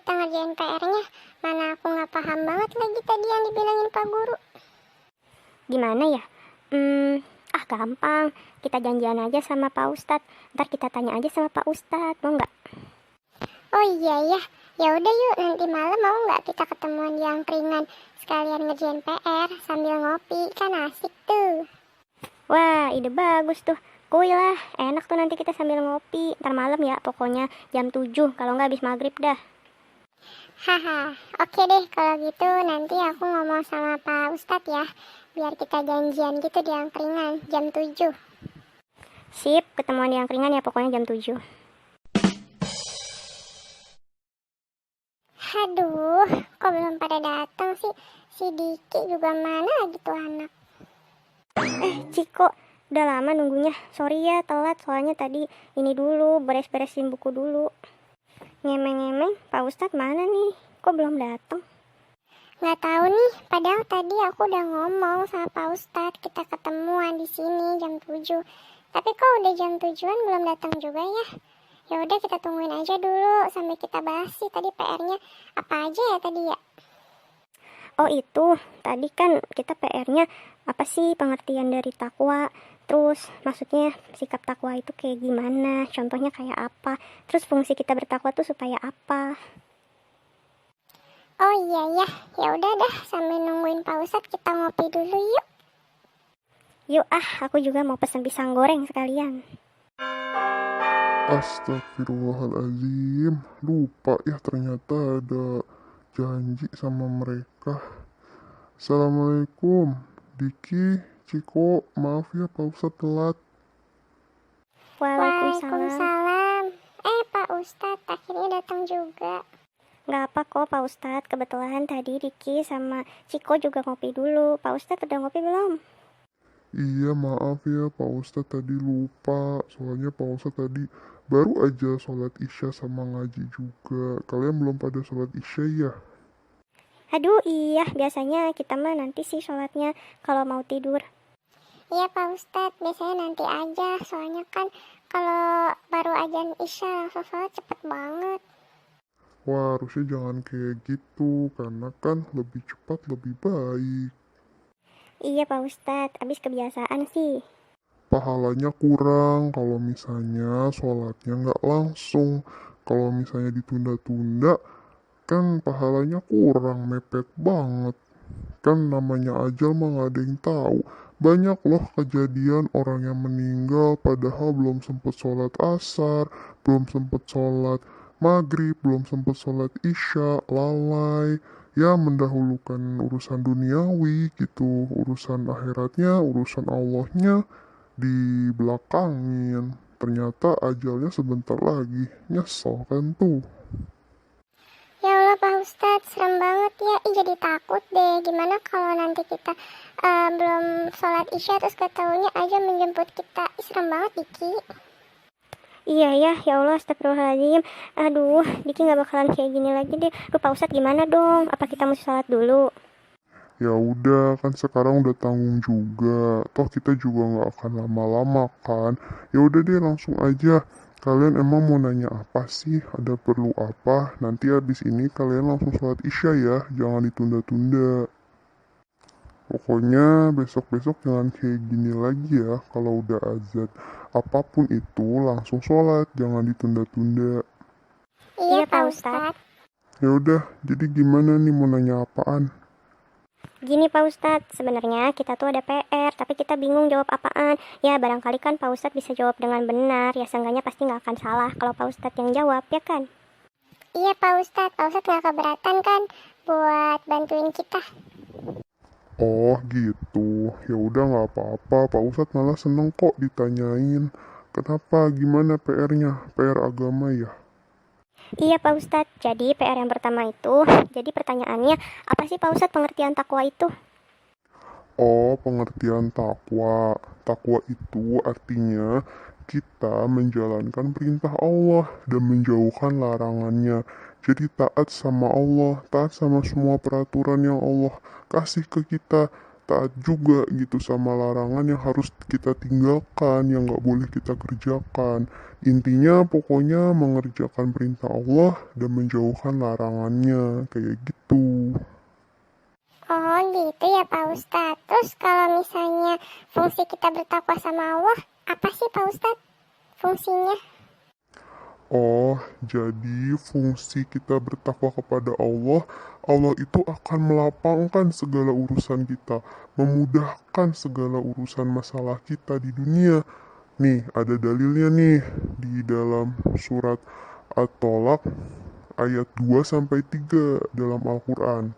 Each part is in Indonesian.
kita ngerjain PR-nya. Mana aku nggak paham banget lagi tadi yang dibilangin Pak Guru. Gimana ya? Gampang. Kita janjian aja sama Pak Ustadz. Ntar kita tanya aja sama Pak Ustadz, mau nggak? Oh iya ya, ya udah yuk, nanti malam mau nggak kita ketemuan di angkringan sekalian ngerjain PR sambil ngopi, kan asik tuh. Wah, ide bagus tuh. Kuy lah, enak tuh nanti kita sambil ngopi. Ntar malam ya, pokoknya jam 7, kalau nggak habis maghrib dah. Haha, oke deh kalau gitu nanti aku ngomong sama Pak Ustadz ya, biar kita janjian gitu di angkringan jam 7. Sip, ketemuan di angkringan ya pokoknya jam 7. Aduh, kok belum pada datang sih? Si Diki juga mana gitu anak. Ciko, udah lama nunggunya. Sorry ya telat, soalnya tadi ini dulu, beres-beresin buku dulu. Ngemeng-ngemeng, Pak Ustadz mana nih? Kok belum datang? Nggak tahu nih, padahal tadi aku udah ngomong sama Pak Ustadz kita ketemuan di sini jam 7. Tapi kok udah jam 7-an belum datang juga ya? Ya udah kita tungguin aja dulu sampai kita bahas sih tadi PR-nya apa aja ya tadi ya. Oh itu, tadi kan kita PR-nya apa sih pengertian dari takwa. Terus maksudnya sikap takwa itu kayak gimana, contohnya kayak apa. Terus fungsi kita bertakwa tuh supaya apa. Oh iya ya, ya udah dah sambil nungguin Pak Ustadz kita ngopi dulu yuk. Yuk aku juga mau pesen pisang goreng sekalian. Astagfirullahaladzim, lupa ya ternyata ada janji sama mereka. Assalamualaikum, Diki, Ciko, maaf ya Pak Ustadz telat. Waalaikumsalam. Pak Ustadz akhirnya datang juga. Gak apa kok Pak Ustadz, kebetulan tadi Diki sama Ciko juga ngopi dulu. Pak Ustadz udah ngopi belum? Iya maaf ya Pak Ustadz tadi lupa, soalnya Pak Ustadz tadi baru aja sholat isya sama ngaji juga. Kalian belum pada sholat isya ya? Aduh iya, biasanya kita mah nanti sih sholatnya kalau mau tidur. Iya Pak Ustadz, biasanya nanti aja, soalnya kan kalau baru azan isya langsung sholat cepet banget. Wah harusnya jangan kayak gitu, karena kan lebih cepat lebih baik. Iya Pak Ustadz, abis kebiasaan sih. Pahalanya kurang kalau misalnya sholatnya nggak langsung. Kalau misalnya ditunda-tunda, kan pahalanya kurang, mepet banget. Kan namanya ajal mah nggak ada yang tahu. Banyak loh kejadian orang yang meninggal padahal belum sempat sholat asar, belum sempat sholat maghrib, belum sempat sholat isya, lalai. Ya mendahulukan urusan duniawi gitu, urusan akhiratnya, urusan Allahnya dibelakangin. Ternyata ajalnya sebentar lagi, nyesel kan tuh. Ya Allah Pak Ustadz, serem banget ya. Jadi takut deh. Gimana kalau nanti kita belum sholat isya terus ketaunya aja menjemput kita. Serem banget Diki. Iya ya Allah astagfirullahaladzim. Aduh, Diki gak bakalan kayak gini lagi deh. Pak Ustadz gimana dong? Apa kita mesti sholat dulu? Ya udah, kan sekarang udah tanggung juga. Toh kita juga nggak akan lama-lama kan. Ya udah deh langsung aja. Kalian emang mau nanya apa sih? Ada perlu apa? Nanti habis ini kalian langsung sholat isya ya. Jangan ditunda-tunda. Pokoknya besok-besok jangan kayak gini lagi ya. Kalau udah azan apapun itu langsung sholat. Jangan ditunda-tunda. Iya Pak Ustadz. Ya udah, jadi gimana nih mau nanya apaan? Gini Pak Ustadz, sebenarnya kita tuh ada PR, tapi kita bingung jawab apaan. Ya barangkali kan Pak Ustadz bisa jawab dengan benar, ya seenggaknya pasti nggak akan salah kalau Pak Ustadz yang jawab, ya kan? Iya Pak Ustadz nggak keberatan kan buat bantuin kita. Oh gitu, ya udah nggak apa-apa. Pak Ustadz malah seneng kok ditanyain. Kenapa? Gimana PR-nya? PR agama ya? Iya Pak Ustadz, jadi PR yang pertama itu, jadi pertanyaannya, apa sih Pak Ustadz pengertian takwa itu? Oh, pengertian takwa. Takwa itu artinya kita menjalankan perintah Allah dan menjauhkan larangannya. Jadi taat sama Allah, taat sama semua peraturan yang Allah kasih ke kita. taat juga gitu sama larangan yang harus kita tinggalkan, yang nggak boleh kita kerjakan. Intinya pokoknya mengerjakan perintah Allah dan menjauhkan larangannya, kayak gitu. Oh gitu ya Pak Ustadz. Terus kalau misalnya fungsi kita bertakwa sama Allah, apa sih Pak Ustadz fungsinya? Oh, jadi fungsi kita bertakwa kepada Allah, Allah itu akan melapangkan segala urusan kita, memudahkan segala urusan masalah kita di dunia. Nih, ada dalilnya nih di dalam surat At-Tolak ayat 2-3 dalam Al-Quran.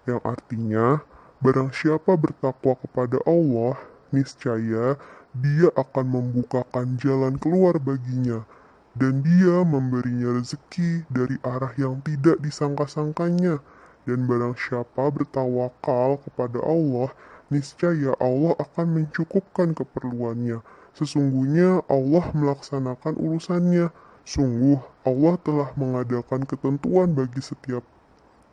Yang artinya, barang siapa bertakwa kepada Allah, niscaya dia akan membukakan jalan keluar baginya dan dia memberinya rezeki dari arah yang tidak disangka-sangkanya. Dan barang siapa bertawakal kepada Allah, niscaya Allah akan mencukupkan keperluannya. Sesungguhnya Allah melaksanakan urusannya. Sungguh Allah telah mengadakan ketentuan bagi setiap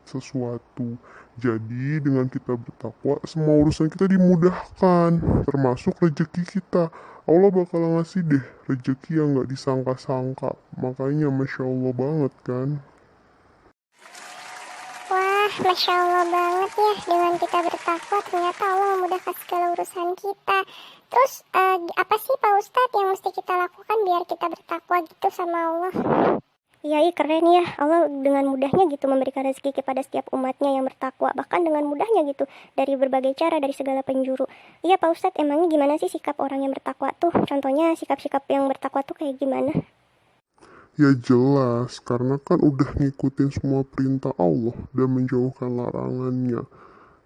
sesuatu. Jadi dengan kita bertakwa, semua urusan kita dimudahkan, termasuk rezeki kita. Allah bakal ngasih deh rezeki yang gak disangka-sangka. Makanya Masya Allah banget kan. Wah, Masya Allah banget ya. Dengan kita bertakwa, ternyata Allah memudahkan segala urusan kita. Terus, apa sih Pak Ustadz yang mesti kita lakukan biar kita bertakwa gitu sama Allah? Iya, keren ya. Allah dengan mudahnya gitu memberikan rezeki kepada setiap umatnya yang bertakwa. Bahkan dengan mudahnya gitu, dari berbagai cara, dari segala penjuru. Iya Pak Ustadz, emangnya gimana sih sikap orang yang bertakwa tuh? Contohnya sikap-sikap yang bertakwa tuh kayak gimana? Ya jelas, karena kan udah ngikutin semua perintah Allah dan menjauhkan larangannya.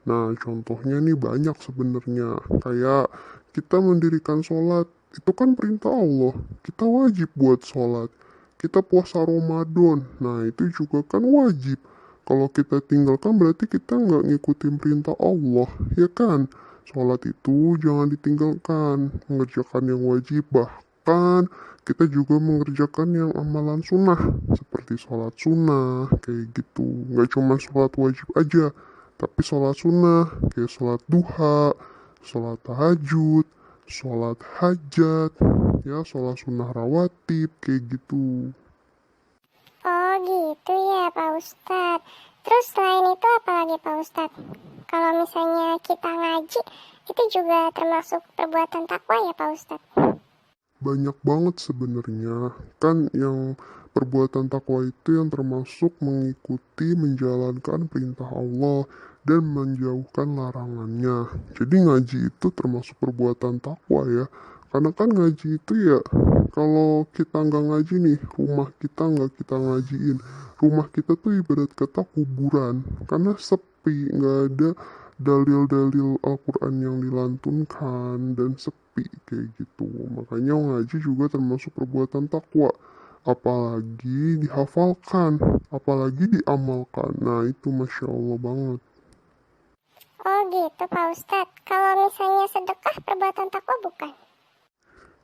Nah, contohnya nih banyak sebenarnya. Kayak kita mendirikan sholat, itu kan perintah Allah. Kita wajib buat sholat. Kita puasa Ramadan, nah itu juga kan wajib. Kalau kita tinggalkan berarti kita nggak ngikutin perintah Allah, ya kan? Sholat itu jangan ditinggalkan, mengerjakan yang wajib. Bahkan kita juga mengerjakan yang amalan sunnah, seperti sholat sunnah, kayak gitu. Nggak cuma sholat wajib aja, tapi sholat sunnah, kayak sholat duha, sholat tahajud, sholat hajat, ya sholat sunnah rawatib, kayak gitu. Oh gitu ya Pak Ustadz. Terus selain itu apa lagi Pak Ustadz? Kalau misalnya kita ngaji, itu juga termasuk perbuatan takwa ya Pak Ustadz? Banyak banget sebenarnya. Kan yang perbuatan takwa itu yang termasuk mengikuti menjalankan perintah Allah dan menjauhkan larangannya. Jadi ngaji itu termasuk perbuatan takwa ya. Karena kan ngaji itu ya, kalau kita nggak ngaji nih, rumah kita nggak kita ngajiin. Rumah kita tuh ibarat kata kuburan. Karena sepi, nggak ada dalil-dalil Al-Quran yang dilantunkan dan sepi kayak gitu. Makanya ngaji juga termasuk perbuatan takwa. Apalagi dihafalkan, apalagi diamalkan. Nah itu Masya Allah banget. Oh gitu Pak Ustadz. Kalau misalnya sedekah perbuatan takwa bukan?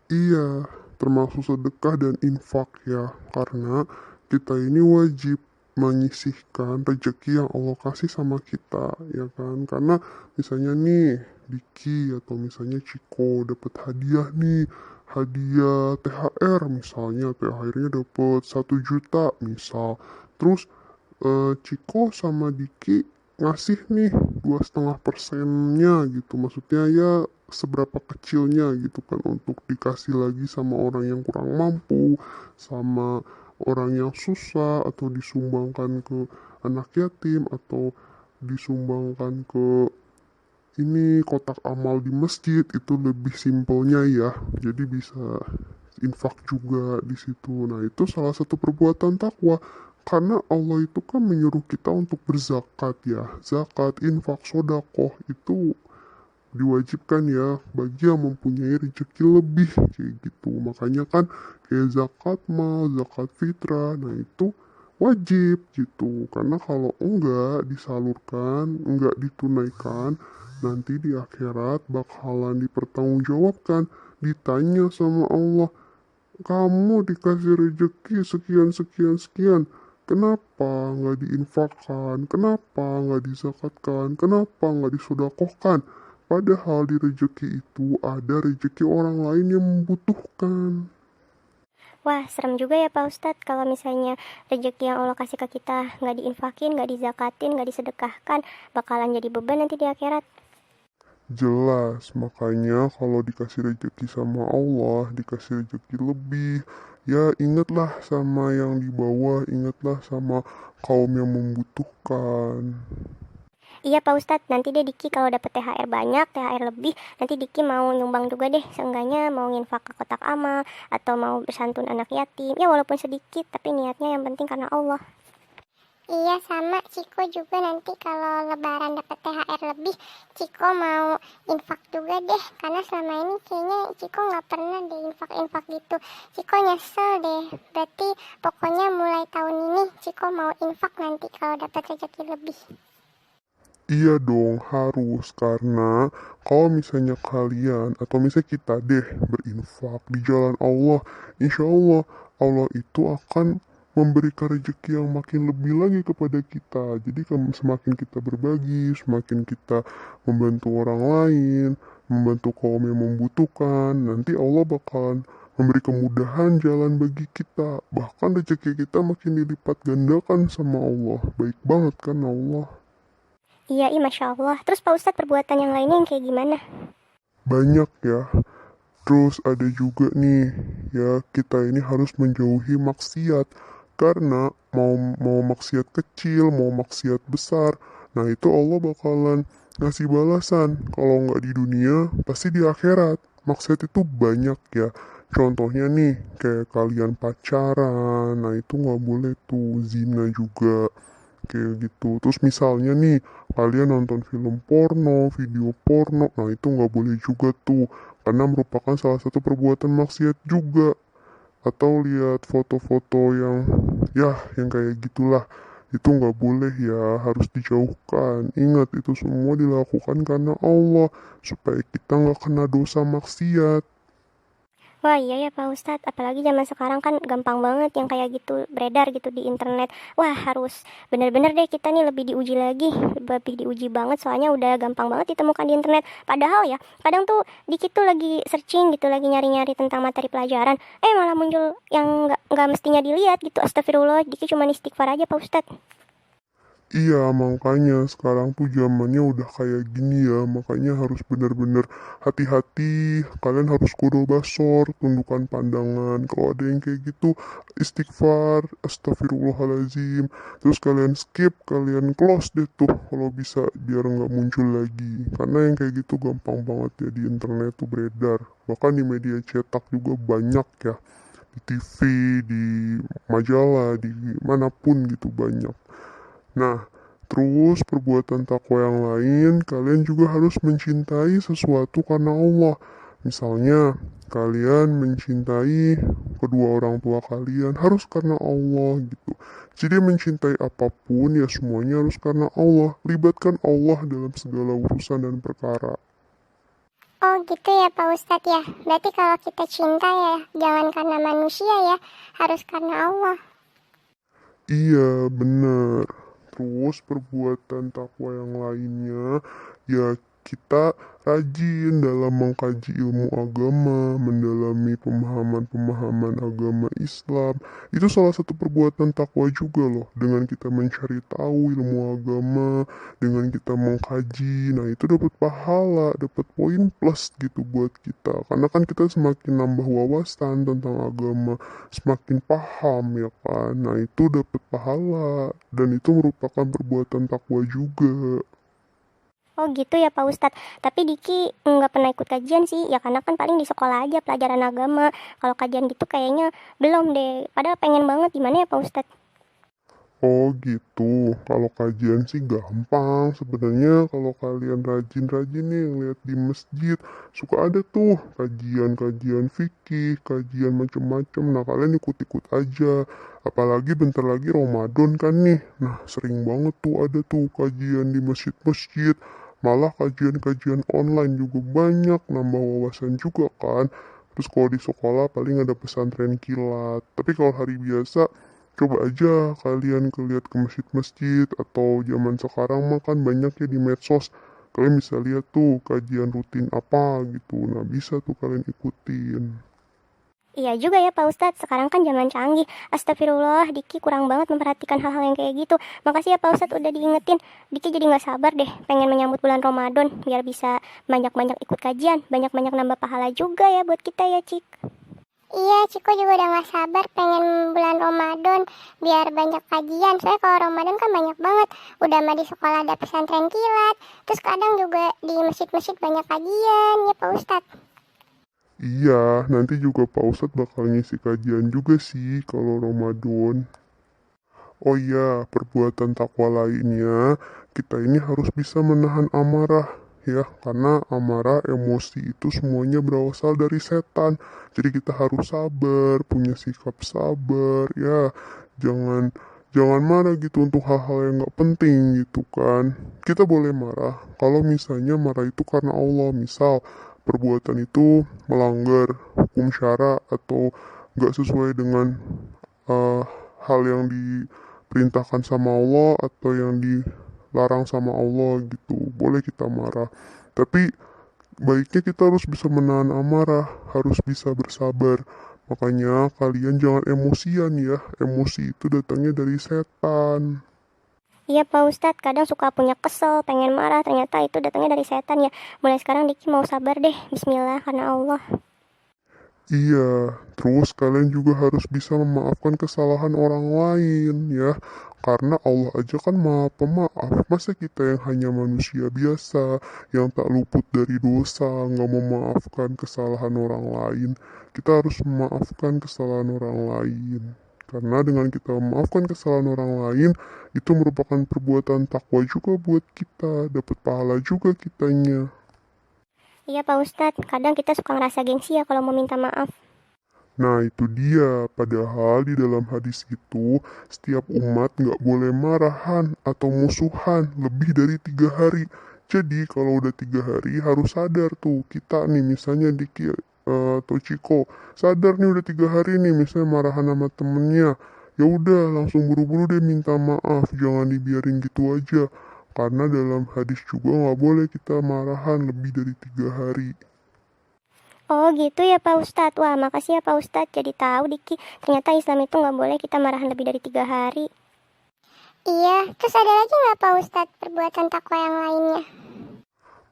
Iya, termasuk sedekah dan infak ya. Karena kita ini wajib menyisihkan rezeki yang Allah kasih sama kita, ya kan? Karena misalnya nih, Diki atau misalnya Ciko dapat hadiah nih, hadiah THR misalnya, THR-nya dapat 1 juta misal. Terus Ciko sama Diki ngasih nih 2,5%-nya gitu, maksudnya ya seberapa kecilnya gitu kan untuk dikasih lagi sama orang yang kurang mampu, sama orang yang susah, atau disumbangkan ke anak yatim, atau disumbangkan ke ini kotak amal di masjid. Itu lebih simpelnya ya, jadi bisa infak juga di situ. Nah itu salah satu perbuatan takwa, karena Allah itu kan menyuruh kita untuk berzakat ya. Zakat, infak, sodakoh itu diwajibkan ya bagi yang mempunyai rezeki lebih kayak gitu. Makanya kan kayak zakat mal, zakat fitrah, nah itu wajib gitu. Karena kalau enggak disalurkan, enggak ditunaikan, nanti di akhirat bakalan dipertanggungjawabkan, ditanya sama Allah, kamu dikasih rezeki sekian sekian sekian, kenapa nggak diinfakkan, kenapa nggak dizakatkan, kenapa nggak disodakohkan? Padahal di rezeki itu ada rezeki orang lain yang membutuhkan. Wah, serem juga ya Pak Ustadz kalau misalnya rezeki yang Allah kasih ke kita nggak diinfakin, nggak dizakatin, nggak disedekahkan, bakalan jadi beban nanti di akhirat. Jelas, makanya kalau dikasih rezeki sama Allah, dikasih rezeki lebih, ya ingatlah sama yang di bawah, ingatlah sama kaum yang membutuhkan. Iya Pak Ustadz, nanti deh Diki kalau dapet THR banyak, THR lebih, nanti Diki mau nyumbang juga deh, seenggaknya mau nginfak ke kotak amal, atau mau bersantun anak yatim, ya walaupun sedikit, tapi niatnya yang penting karena Allah. Iya sama, Ciko juga nanti kalau lebaran dapat THR lebih, Ciko mau infak juga deh. Karena selama ini kayaknya Ciko nggak pernah deh infak-infak gitu. Ciko nyesel deh. Berarti pokoknya mulai tahun ini Ciko mau infak nanti kalau dapat rezeki lebih. Iya dong, harus. Karena kalau misalnya kalian, atau misalnya kita deh berinfak di jalan Allah, insya Allah, Allah itu akan memberikan rezeki yang makin lebih lagi kepada kita. Jadi semakin kita berbagi, semakin kita membantu orang lain, membantu kaum yang membutuhkan, nanti Allah bakalan memberi kemudahan jalan bagi kita. Bahkan rezeki kita makin dilipat gandakan sama Allah. Baik banget kan Allah. Iya, Masya Allah. Terus Pak Ustadz perbuatan yang lainnya yang kayak gimana? Banyak ya. Terus ada juga nih, ya kita ini harus menjauhi maksiat. Karena mau maksiat kecil, mau maksiat besar, nah itu Allah bakalan ngasih balasan. Kalau nggak di dunia, pasti di akhirat. Maksiat itu banyak ya. Contohnya nih, kayak kalian pacaran, nah itu nggak boleh tuh, zina juga. Kayak gitu. Terus misalnya nih, kalian nonton film porno, video porno, nah itu nggak boleh juga tuh. Karena merupakan salah satu perbuatan maksiat juga. Atau lihat foto-foto yang kayak gitulah. Itu nggak boleh ya, harus dijauhkan. Ingat, itu semua dilakukan karena Allah. Supaya kita nggak kena dosa maksiat. Wah iya ya Pak Ustadz, apalagi zaman sekarang kan gampang banget yang kayak gitu beredar gitu di internet. Wah harus bener-bener deh kita nih lebih diuji lagi, lebih diuji banget soalnya udah gampang banget ditemukan di internet. Padahal ya, kadang tuh dikit tuh lagi searching gitu, lagi nyari-nyari tentang materi pelajaran, malah muncul yang nggak mestinya dilihat gitu. Astagfirullah, dikit cuma istighfar aja Pak Ustadz. Iya, makanya sekarang tuh zamannya udah kayak gini ya, makanya harus benar-benar hati-hati. Kalian harus kudo basor, tundukkan pandangan. Kalau ada yang kayak gitu, istighfar, astagfirullahalazim. Terus kalian skip, kalian close deh tuh kalau bisa biar nggak muncul lagi. Karena yang kayak gitu gampang banget ya di internet tuh beredar. Bahkan di media cetak juga banyak ya. Di TV, di majalah, di manapun gitu banyak. Nah, terus perbuatan takwa yang lain, kalian juga harus mencintai sesuatu karena Allah. Misalnya, kalian mencintai kedua orang tua kalian harus karena Allah gitu. Jadi mencintai apapun ya semuanya harus karena Allah. Libatkan Allah dalam segala urusan dan perkara. Oh gitu ya Pak Ustadz ya. Berarti kalau kita cinta ya jangan karena manusia ya, harus karena Allah. Iya, benar. Terus perbuatan takwa yang lainnya, ya kita rajin dalam mengkaji ilmu agama, mendalami pemahaman-pemahaman agama Islam. Itu salah satu perbuatan takwa juga loh. Dengan kita mencari tahu ilmu agama, dengan kita mengkaji, nah itu dapat pahala, dapat poin plus gitu buat kita. Karena kan kita semakin nambah wawasan tentang agama, semakin paham ya kan. Nah itu dapat pahala dan itu merupakan perbuatan takwa juga. Oh gitu ya Pak Ustadz. Tapi Diki nggak pernah ikut kajian sih. Ya karena kan paling di sekolah aja pelajaran agama. Kalau kajian gitu kayaknya belum deh. Padahal pengen banget. Gimana ya Pak Ustadz? Oh gitu, kalau kajian sih gampang sebenarnya. Kalau kalian rajin-rajin nih lihat di masjid, suka ada tuh kajian-kajian fikih, kajian macem-macem. Nah kalian ikut-ikut aja. Apalagi bentar lagi Ramadan kan nih. Nah sering banget tuh ada tuh kajian di masjid-masjid. Malah kajian-kajian online juga banyak, nambah wawasan juga kan. Terus kalau di sekolah paling ada pesantren kilat. Tapi kalau hari biasa, coba aja kalian lihat ke masjid-masjid atau zaman sekarang mah kan banyak ya di medsos. Kalian bisa lihat tuh kajian rutin apa gitu. Nah, bisa tuh kalian ikutin. Iya juga ya Pak Ustadz, sekarang kan zaman canggih. Astagfirullah, Diki kurang banget memperhatikan hal-hal yang kayak gitu. Makasih ya Pak Ustadz udah diingetin. Diki jadi gak sabar deh, pengen menyambut bulan Ramadan, biar bisa banyak-banyak ikut kajian, banyak-banyak nambah pahala juga ya buat kita ya Cik. Iya, Ciko juga udah gak sabar pengen bulan Ramadan biar banyak kajian. Soalnya kalau Ramadan kan banyak banget. Udah mah di sekolah ada pesantren kilat. Terus kadang juga di masjid-masjid banyak kajian ya Pak Ustadz. Iya, nanti juga Pak Ustadz bakal ngisi kajian juga sih kalau Ramadan. Oh iya, perbuatan takwa lainnya, kita ini harus bisa menahan amarah ya, karena amarah, emosi itu semuanya berasal dari setan. Jadi kita harus sabar, punya sikap sabar ya. Jangan jangan marah gitu untuk hal-hal yang nggak penting gitu kan. Kita boleh marah kalau misalnya marah itu karena Allah, misal perbuatan itu melanggar hukum syara atau nggak sesuai dengan eh, hal yang diperintahkan sama Allah atau yang dilarang sama Allah gitu. Boleh kita marah, tapi baiknya kita harus bisa menahan amarah, harus bisa bersabar. Makanya kalian jangan emosian ya. Emosi itu datangnya dari setan. Iya Pak Ustadz, kadang suka punya kesel, pengen marah, ternyata itu datangnya dari setan ya. Mulai sekarang Diki mau sabar deh, bismillah karena Allah. Iya, terus kalian juga harus bisa memaafkan kesalahan orang lain ya. Karena Allah aja kan maha pemaaf. Masa kita yang hanya manusia biasa, yang tak luput dari dosa, nggak memaafkan kesalahan orang lain. Kita harus memaafkan kesalahan orang lain. Karena dengan kita memaafkan kesalahan orang lain, itu merupakan perbuatan takwa juga buat kita. Dapat pahala juga kitanya. Iya Pak Ustadz, kadang kita suka ngerasa gengsi ya kalau mau minta maaf. Nah itu dia, padahal di dalam hadis itu setiap umat nggak boleh marahan atau musuhan lebih dari 3 hari. Jadi kalau udah 3 hari harus sadar tuh kita nih misalnya Diki atau Ciko sadar nih udah 3 hari nih misalnya marahan sama temennya. Ya udah langsung buru-buru deh minta maaf, jangan dibiarin gitu aja. Karena dalam hadis juga nggak boleh kita marahan lebih dari 3 hari. Oh gitu ya Pak Ustadz, wah makasih ya Pak Ustadz, jadi tahu Diki, ternyata Islam itu nggak boleh kita marahan lebih dari 3 hari. Iya, terus ada lagi nggak Pak Ustadz perbuatan takwa yang lainnya?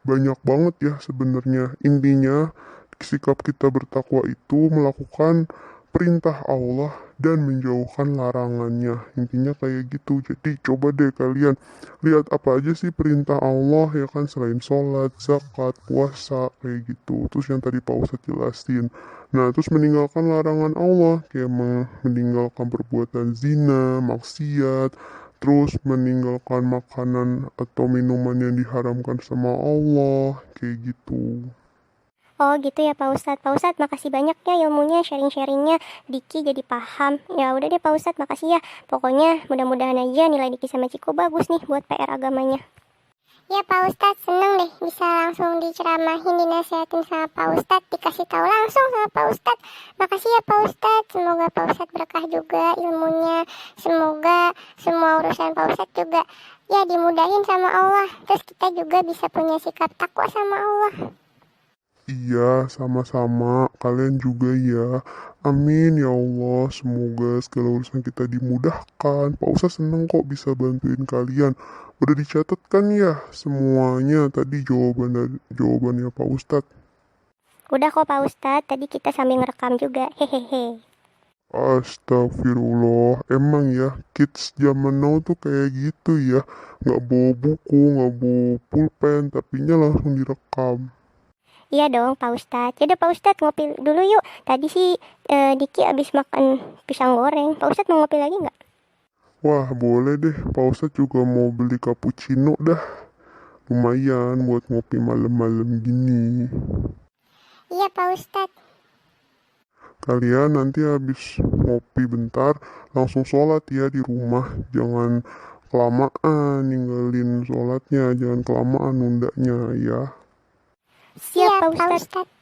Banyak banget ya sebenarnya. Intinya sikap kita bertakwa itu melakukan perintah Allah dan menjauhkan larangannya. Intinya kayak gitu. Jadi coba deh kalian lihat apa aja sih perintah Allah ya kan, selain sholat, zakat, puasa kayak gitu. Terus yang tadi Pak Ustadz jelasin. Nah terus meninggalkan larangan Allah kayak meninggalkan perbuatan zina, maksiat, terus meninggalkan makanan atau minuman yang diharamkan sama Allah kayak gitu. Oh gitu ya Pak Ustadz. Pak Ustadz makasih banyak ya ilmunya, sharing-sharingnya. Diki jadi paham. Ya udah deh Pak Ustadz, makasih ya. Pokoknya mudah-mudahan aja nilai Diki sama Ciko bagus nih buat PR agamanya. Ya Pak Ustadz, seneng deh bisa langsung diceramahin, dinasihatin sama Pak Ustadz, dikasih tahu langsung sama Pak Ustadz. Makasih ya Pak Ustadz, semoga Pak Ustadz berkah juga ilmunya. Semoga semua urusan Pak Ustadz juga ya dimudahin sama Allah. Terus kita juga bisa punya sikap takwa sama Allah. Iya, sama-sama. Kalian juga ya. Amin ya Allah. Semoga segala urusan kita dimudahkan. Pak Ustadz seneng kok bisa bantuin kalian. Udah dicatat kan ya semuanya tadi jawabannya Pak Ustadz. Udah kok Pak Ustadz, tadi kita sambil ngerekam juga. Hehehe. Astagfirullah, emang ya kids zaman now tuh kayak gitu ya. Nggak bawa buku, nggak bawa pulpen, tapinya langsung direkam. Iya dong Pak Ustadz. Yaudah Pak Ustadz ngopi dulu yuk. Tadi sih Diki abis makan pisang goreng. Pak Ustadz mau ngopi lagi nggak? Wah boleh deh, Pak Ustadz juga mau beli cappuccino dah. Lumayan buat ngopi malam-malam gini. Iya Pak Ustadz. Kalian nanti habis ngopi bentar langsung sholat ya di rumah. Jangan kelamaan ninggalin sholatnya, jangan kelamaan nundanya ya. Siap Pak Pak Ustadz. Ustadz.